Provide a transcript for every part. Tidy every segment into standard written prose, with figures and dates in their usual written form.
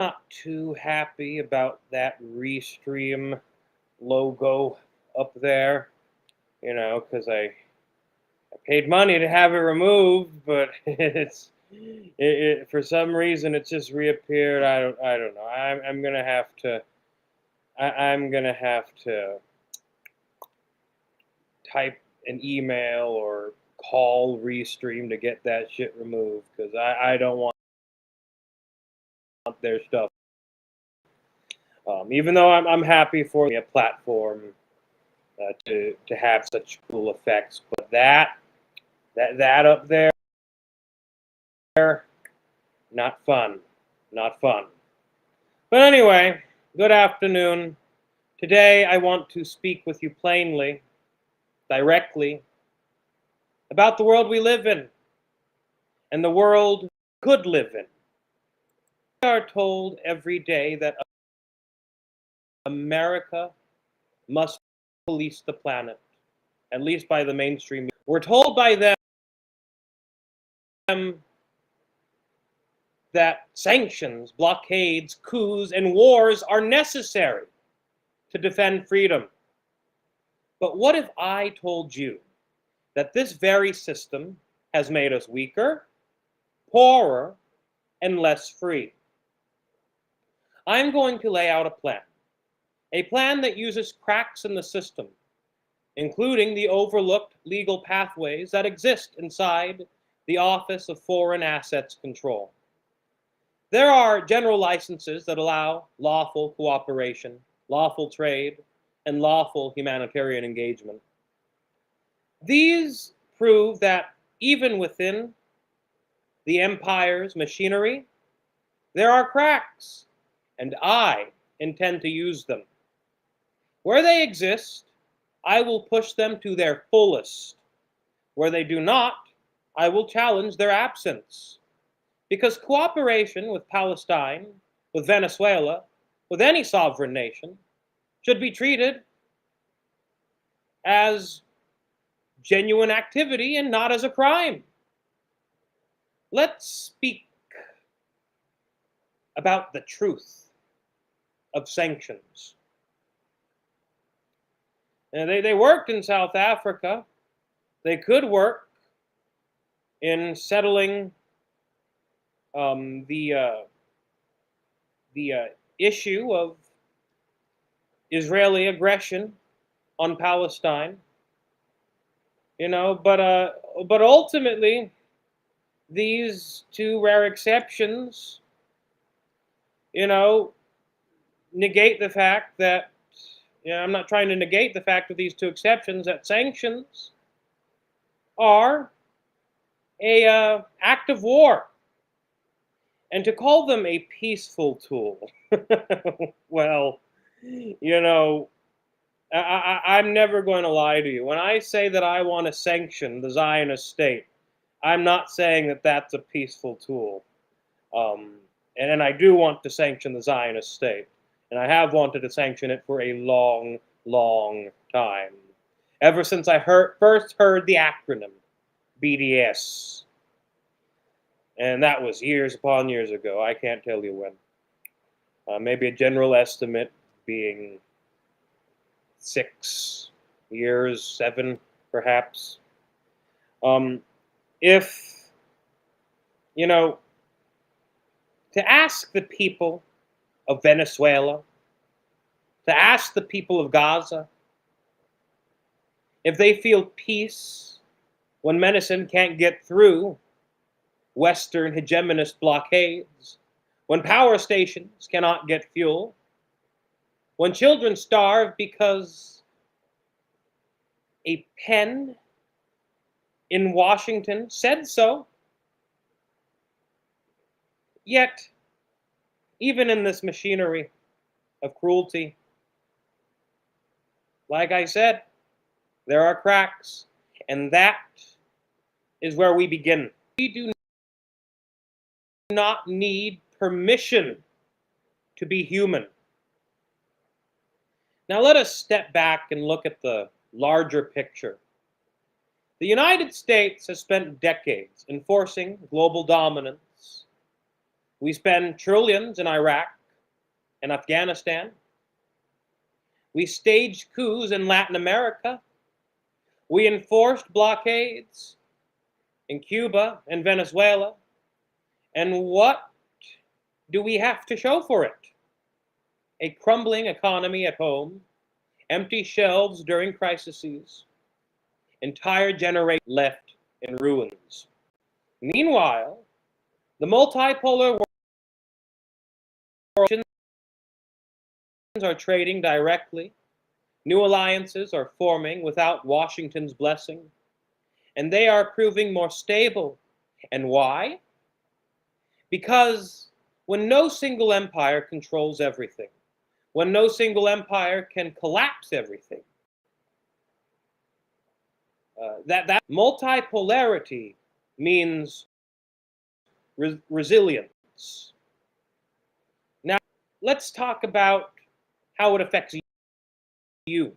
not too happy about that Restream logo up there, because I paid money to have it removed, but for some reason it just reappeared. I don't know. I'm gonna have to I'm gonna have to type an email or call Restream to get that shit removed because I don't want their stuff. Even though I'm happy for a platform to have such cool effects, but that up there, not fun, not fun. But anyway, good afternoon. Today I want to speak with you plainly, directly, about the world we live in and the world we could live in. We are told every day that America must police the planet, at least by the mainstream. We're told by them that sanctions, blockades, coups, and wars are necessary to defend freedom. But what if I told you that this very system has made us weaker, poorer, and less free? I'm going to lay out a plan that uses cracks in the system, including the overlooked legal pathways that exist inside the Office of Foreign Assets Control. There are general licenses that allow lawful cooperation, lawful trade, and lawful humanitarian engagement. These prove that even within the empire's machinery, there are cracks, and I intend to use them. Where they exist, I will push them to their fullest. Where they do not, I will challenge their absence. Because cooperation with Palestine, with Venezuela, with any sovereign nation, should be treated as genuine activity and not as a crime. Let's speak about the truth of sanctions. And they worked in South Africa. They could work in settling the issue of Israeli aggression on Palestine, but ultimately, these two rare exceptions, negate the fact that, I'm not trying to negate the fact of these two exceptions, that sanctions are a act of war. And to call them a peaceful tool, well, I'm never going to lie to you. When I say that I want to sanction the Zionist state, I'm not saying that that's a peaceful tool. And I do want to sanction the Zionist state. And I have wanted to sanction it for a long, long time. Ever since I first heard the acronym, BDS. And that was years upon years ago. I can't tell you when. Maybe a general estimate being 6 years, 7 perhaps. If, to ask the people of Venezuela, to ask the people of Gaza, if they feel peace when medicine can't get through Western hegemonist blockades, when power stations cannot get fuel, when children starve because a pen in Washington said so. Yet, even in this machinery of cruelty, like I said, there are cracks, and that is where we begin. We do not need permission to be human. Now let us step back and look at the larger picture. The United States has spent decades enforcing global dominance We spend trillions in Iraq and Afghanistan. We staged coups in Latin America. We enforced blockades in Cuba and Venezuela. And what do we have to show for it? A crumbling economy at home, empty shelves during crises, entire generations left in ruins. Meanwhile, the multipolar world are trading directly. New alliances are forming without Washington's blessing, and they are proving more stable. And why? Because when no single empire controls everything, when no single empire can collapse everything, that multipolarity means resilience. Now, let's talk about how it affects you.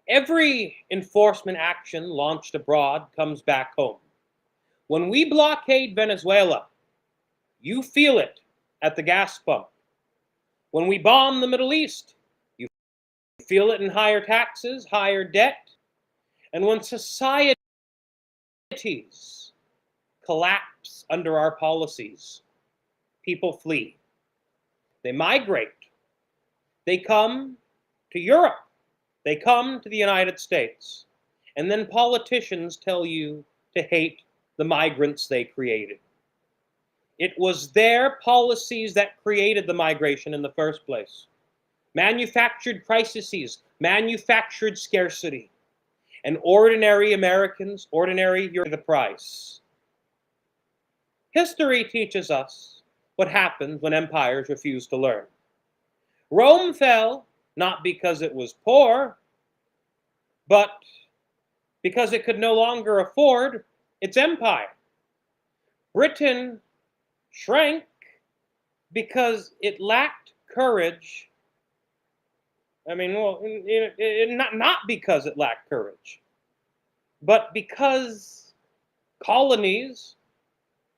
Every enforcement action launched abroad comes back home. When we blockade Venezuela, you feel it at the gas pump. When we bomb the Middle East, you feel it in higher taxes, higher debt. And when societies collapse under our policies, people flee. They migrate. They come to Europe. They come to the United States. And then politicians tell you to hate the migrants they created. It was their policies that created the migration in the first place. Manufactured crises, manufactured scarcity. And ordinary Americans, ordinary Europe, the price. History teaches us what happens when empires refuse to learn. Rome fell not because it was poor, but because it could no longer afford its empire. Britain shrank because it lacked courage. I mean, well, not because it lacked courage, but because colonies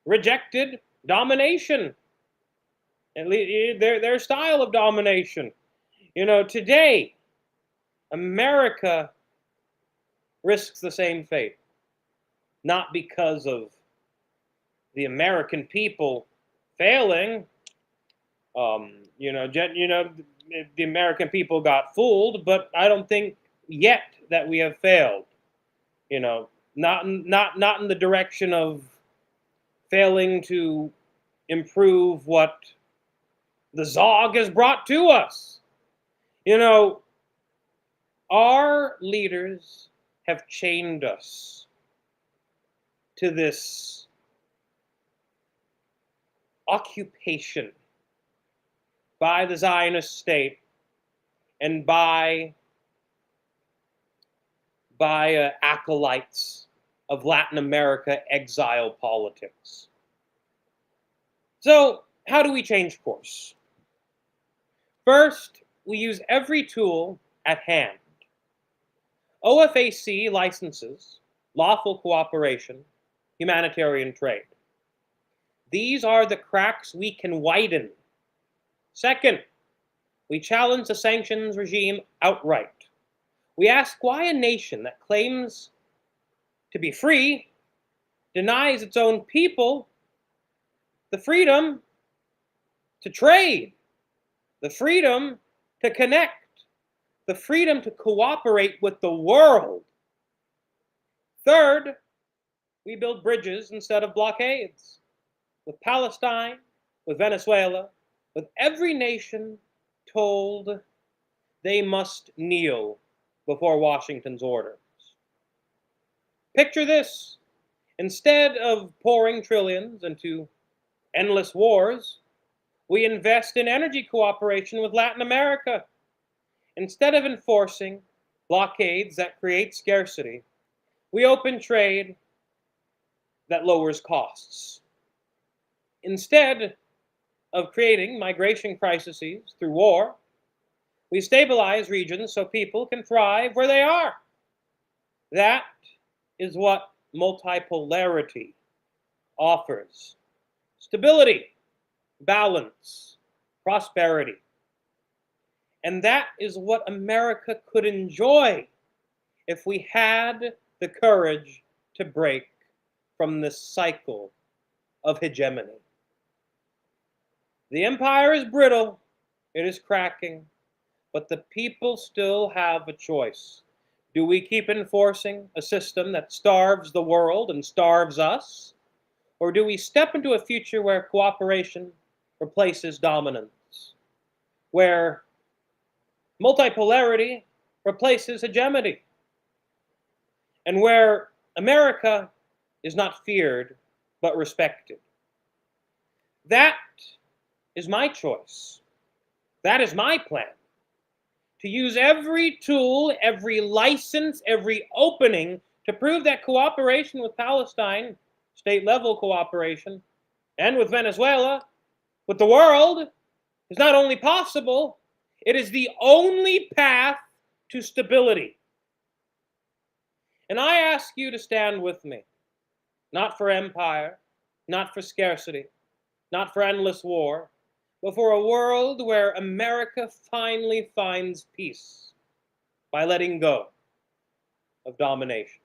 rejected domination, and their style of domination. You know, today, America risks the same fate, not because of the American people failing. The American people got fooled, but I don't think yet that we have failed. You know, not in the direction of failing to improve what the Zog has brought to us. You know, our leaders have chained us to this occupation by the Zionist state and by acolytes of Latin America exile politics. So, how do we change course? First, we use every tool at hand. OFAC licenses lawful cooperation, humanitarian trade. These are the cracks we can widen. Second, we challenge the sanctions regime outright. We ask why a nation that claims to be free denies its own people the freedom to trade, the freedom to connect, the freedom to cooperate with the world. Third, we build bridges instead of blockades. With Palestine, with Venezuela, with every nation told they must kneel before Washington's orders. Picture this. Instead of pouring trillions into endless wars, we invest in energy cooperation with Latin America. Instead of enforcing blockades that create scarcity, we open trade that lowers costs. Instead of creating migration crises through war, we stabilize regions so people can thrive where they are. That is what multipolarity offers. stability, balance, prosperity. And that is what America could enjoy if we had the courage to break from this cycle of hegemony. The empire is brittle, it is cracking, but the people still have a choice. Do we keep enforcing a system that starves the world and starves us? Or do we step into a future where cooperation replaces dominance? Where multipolarity replaces hegemony? And where America is not feared but respected? That is my choice. That is my plan. To use every tool, every license, every opening to prove that cooperation with Palestine, state-level cooperation, and with Venezuela, with the world, is not only possible, it is the only path to stability. And I ask you to stand with me, not for empire, not for scarcity, not for endless war, but for a world where America finally finds peace by letting go of domination.